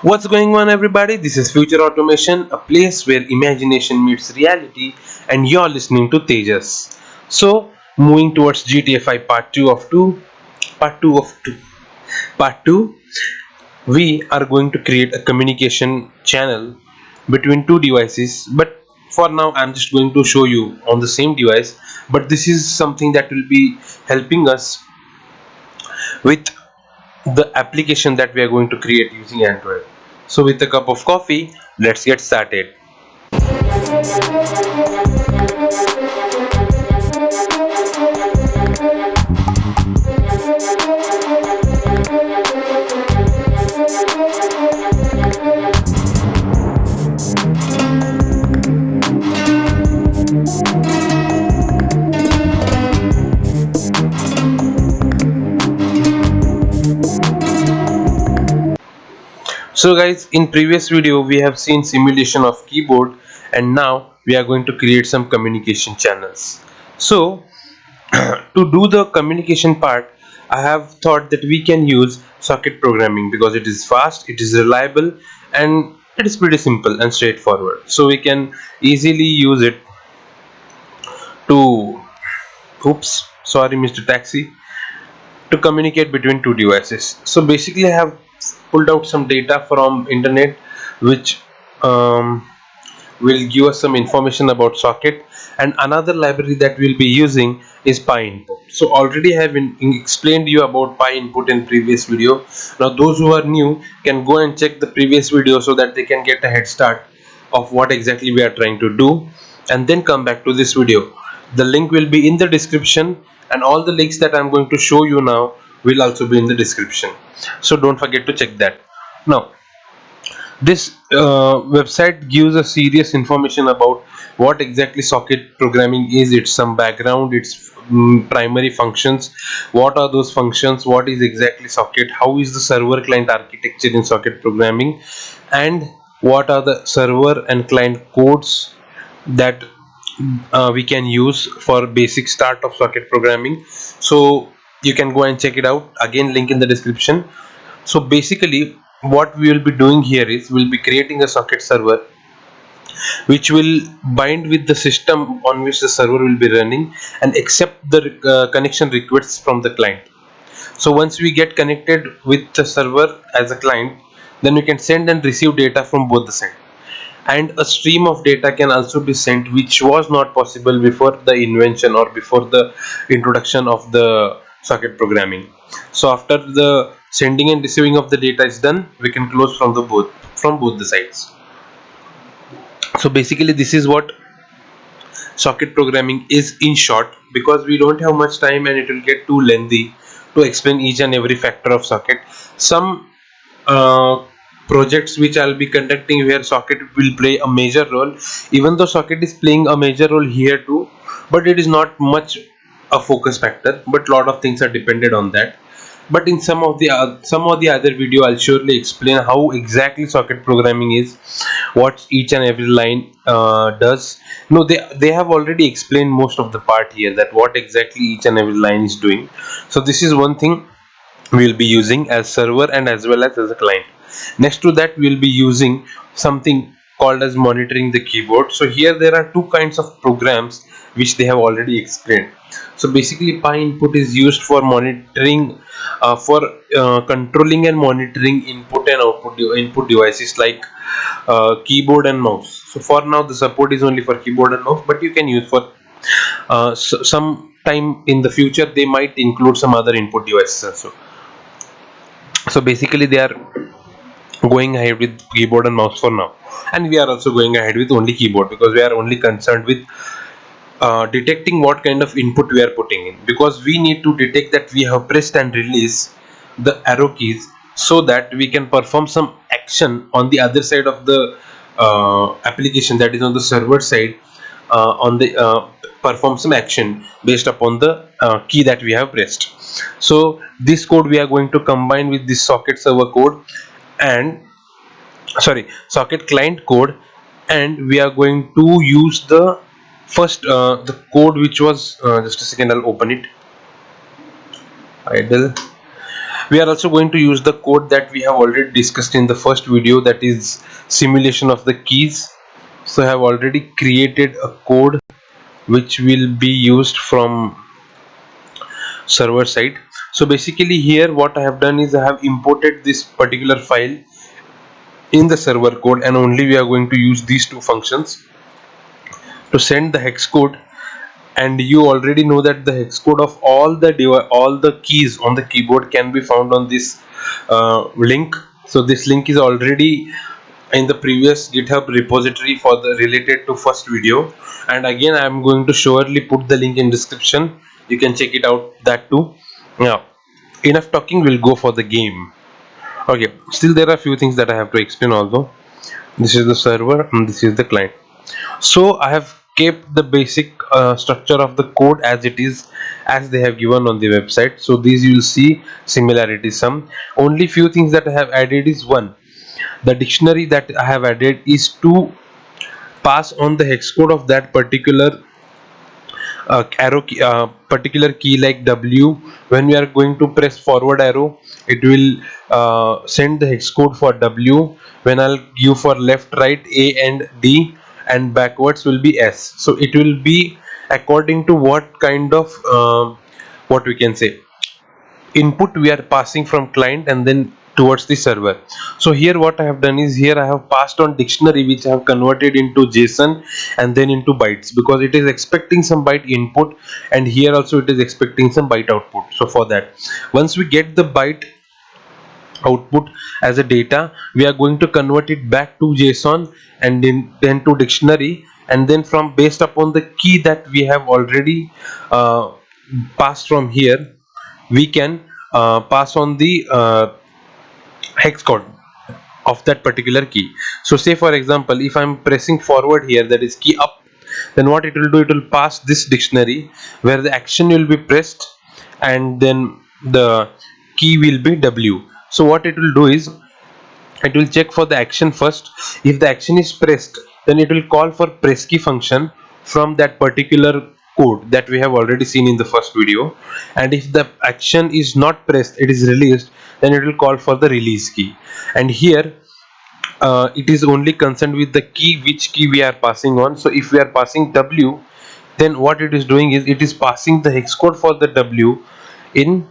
What's going on, everybody? This is Future Automation, a place where imagination meets reality, and you're listening to Tejas. So, moving towards GTA 5 Part 2 of 2. Part 2, we are going to create a communication channel between two devices, but for now, I'm just going to show you on the same device. But this is something that will be helping us with the application that we are going to create using Android. So, with a cup of coffee, let's get started. So, guys, in previous video we have seen simulation of keyboard, and now we are going to create some communication channels. So, to do the communication part, I have thought that we can use socket programming because it is fast, it is reliable, and it is pretty simple and straightforward. So we can easily use it to, oops, sorry, Mr. Taxi, to communicate between two devices. So basically, I have pulled out some data from internet, which will give us some information about socket, and another library that we'll be using is PyInput. So already I have explained you about PyInput in previous video. Now those who are new can go and check the previous video so that they can get a head start of what exactly we are trying to do, and then come back to this video. The link will be in the description, and all the links that I'm going to show you now will also be in the description, so don't forget to check that. Now this website gives us serious information about what exactly socket programming is, its some background, its primary functions, what are those functions, what is exactly socket, how is the server client architecture in socket programming, and what are the server and client codes that we can use for basic start of socket programming. So you can go and check it out, again link in the description. So basically, what we will be doing here is we'll be creating a socket server which will bind with the system on which the server will be running and accept the connection requests from the client. So once we get connected with the server as a client, then we can send and receive data from both the sides, and a stream of data can also be sent, which was not possible before the invention or before the introduction of the socket programming. So after the sending and receiving of the data is done, we can close from both the sides. So basically, this is what socket programming is in short, because we don't have much time and it will get too lengthy to explain each and every factor of socket. Some uh, projects which I'll be conducting where socket will play a major role, even though socket is playing a major role here too, but it is not much a focus factor, but lot of things are dependent on that. But in some of the other video, I'll surely explain how exactly socket programming is, what each and every line does. No, they have already explained most of the part here, that what exactly each and every line is doing. So this is one thing we will be using as server and as well as a client. Next to that, we will be using something called as monitoring the keyboard. So here there are two kinds of programs which they have already explained. So basically, PyInput is used for monitoring, for controlling and monitoring input and input devices like keyboard and mouse. So for now the support is only for keyboard and mouse, but you can use for some time in the future they might include some other input devices also. So basically, they are going ahead with keyboard and mouse for now, and we are also going ahead with only keyboard because we are only concerned with detecting what kind of input we are putting in, because we need to detect that we have pressed and released the arrow keys so that we can perform some action on the other side of the application, that is on the server side, on the perform some action based upon the key that we have pressed. So this code we are going to combine with this socket server code, and sorry, socket client code, and we are going to use the first the code which was just a second, I'll open it idle. We are also going to use the code that we have already discussed in the first video, that is simulation of the keys. So I have already created a code which will be used from server side. So basically here what I have done is I have imported this particular file in the server code, and only we are going to use these two functions to send the hex code. And you already know that the hex code of all the keys on the keyboard can be found on this link. So this link is already in the previous GitHub repository for the related to first video, and again I am going to surely put the link in description. You can check it out that too. Now enough talking, we'll go for the game. Okay, still there are few things that I have to explain also. This is the server and this is the client. So I have kept the basic structure of the code as it is, as they have given on the website. So these you will see similarities. Some only few things that I have added is one, the dictionary that I have added is to pass on the hex code of that particular arrow key, particular key like W. When we are going to press forward arrow, it will send the hex code for W. When I'll give for left, right, A and D, and backwards will be S. So it will be according to what kind of what we can say input we are passing from client and then towards the server. So here what I have done is, here I have passed on dictionary which I have converted into JSON and then into bytes, because it is expecting some byte input, and here also it is expecting some byte output. So for that, once we get the byte output as a data, we are going to convert it back to JSON and then to dictionary, and then from based upon the key that we have already passed from here, we can pass on the hex code of that particular key. So say for example, if I'm pressing forward here, that is key up, then what it will do, it will pass this dictionary where the action will be pressed and then the key will be W. So what it will do is, it will check for the action first. If the action is pressed, then it will call for press key function from that particular code that we have already seen in the first video, and if the action is not pressed, it is released, then it will call for the release key. And here it is only concerned with the key, which key we are passing on. So if we are passing W, then what it is doing is, it is passing the hex code for the W in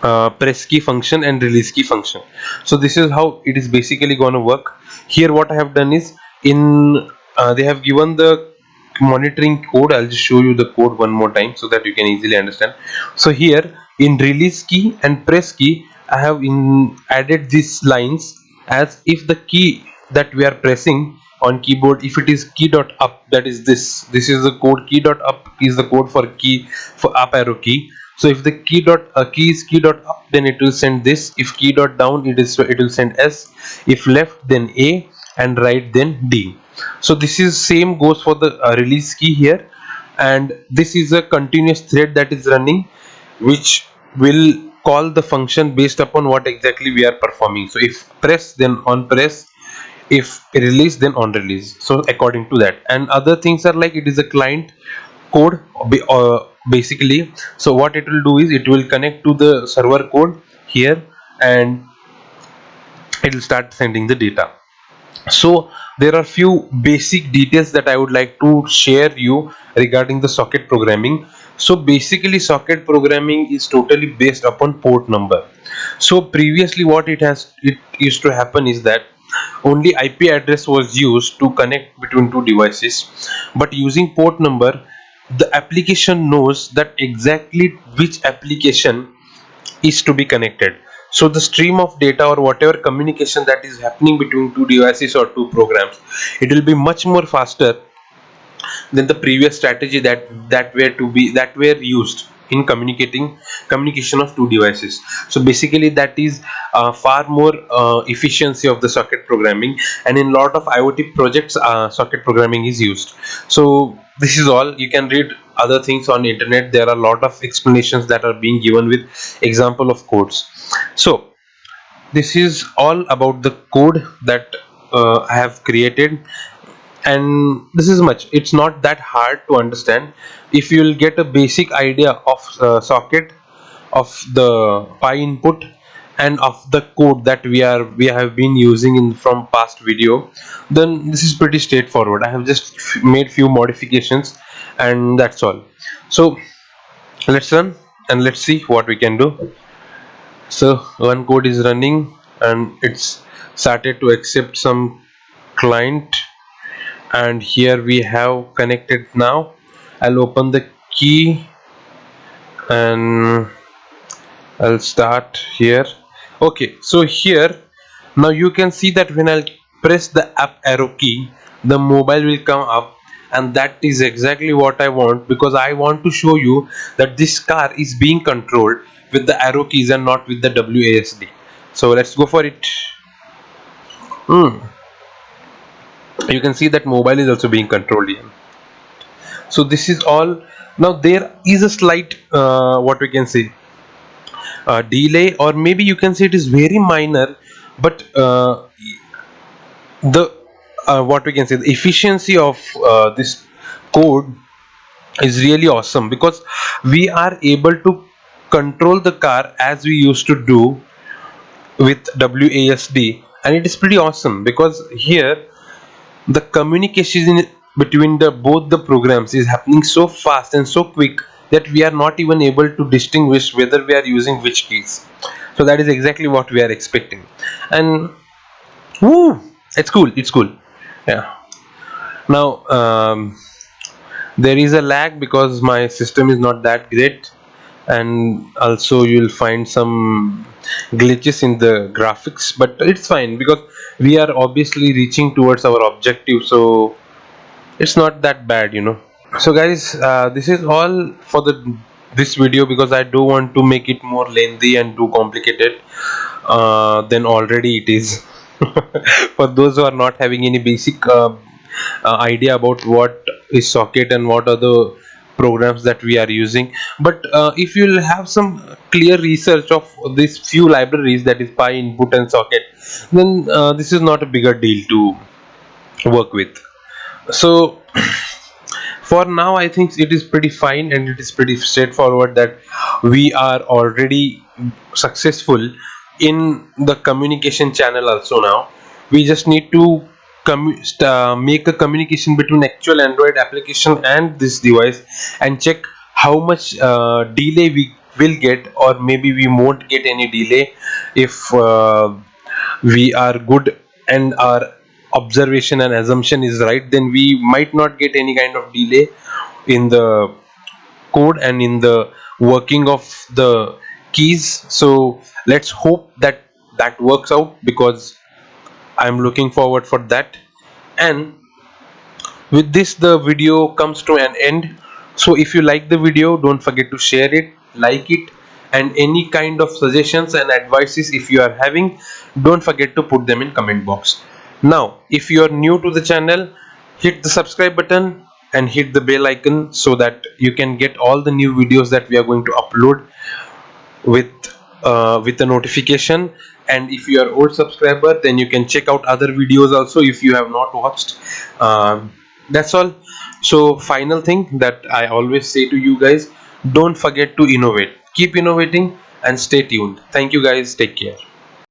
press key function and release key function. So this is how it is basically going to work. Here what I have done is, in they have given the monitoring code. I'll just show you the code one more time so that you can easily understand. So here in release key and press key, I have added these lines as if the key that we are pressing on keyboard, if it is key dot up, that is this is the code. Key dot up is the code for key, for up arrow key. So if the key is key dot up, then it will send this. If key dot down, it will send S. If left, then A, and right, then D. So this is same goes for the release key here, and this is a continuous thread that is running, which will call the function based upon what exactly we are performing. So if press, then on press; if release, then on release. So according to that, and other things are like, it is a client code basically. So what it will do is, it will connect to the server code here, and it will start sending the data. So there are few basic details that I would like to share you regarding the socket programming. So basically, socket programming is totally based upon port number. So previously what it used to happen is that only IP address was used to connect between two devices, but using port number, the application knows that exactly which application is to be connected. So the stream of data or whatever communication that is happening between two devices or two programs, it will be much more faster than the previous strategy that were used in communication of two devices. So basically that is far more efficiency of the socket programming, and in lot of IoT projects socket programming is used. So this is all. You can read other things on the internet. There are a lot of explanations that are being given with example of codes. So this is all about the code that I have created, and this is much. It's not that hard to understand. If you will get a basic idea of socket, of the pi input and of the code that we have been using in from past video, then this is pretty straightforward. I have just made few modifications and that's all. So let's run and let's see what we can do. So one code is running and it's started to accept some client, and here we have connected. Now I'll open the key and I'll start here. Okay, so here now you can see that when I'll press the up arrow key, the mobile will come up, and that is exactly what I want, because I want to show you that this car is being controlled with the arrow keys and not with the WASD. So let's go for it. You can see that mobile is also being controlled here. So this is all. Now there is a slight what we can say delay, or maybe you can say it is very minor, but the what we can say, the efficiency of this code is really awesome, because we are able to control the car as we used to do with WASD, and it is pretty awesome because here the communication between the both the programs is happening so fast and so quick that we are not even able to distinguish whether we are using which keys. So that is exactly what we are expecting, and woo, it's cool, it's cool. Yeah. Now there is a lag because my system is not that great, and also you'll find some glitches in the graphics, but it's fine because we are obviously reaching towards our objective, so it's not that bad, you know. So guys, this is all for the this video, because I don't want to make it more lengthy and too complicated than already it is. For those who are not having any basic idea about what is socket and what are the programs that we are using, but if you'll have some clear research of these few libraries, that is pi input and socket, then this is not a bigger deal to work with. So for now I think it is pretty fine and it is pretty straightforward that we are already successful in the communication channel. Also now we just need to make a communication between actual Android application and this device, and check how much delay we will get, or maybe we won't get any delay if we are good and our observation and assumption is right. Then we might not get any kind of delay in the code and in the working of the keys. So let's hope that that works out, because I'm looking forward for that. And with this the video comes to an end. So if you like the video, don't forget to share it, like it, and any kind of suggestions and advices if you are having, don't forget to put them in comment box. Now if you are new to the channel, hit the subscribe button and hit the bell icon so that you can get all the new videos that we are going to upload with a notification. And if you are old subscriber, then you can check out other videos also if you have not watched. That's all. So final thing that I always say to you guys, don't forget to innovate, keep innovating, and stay tuned. Thank you guys, take care.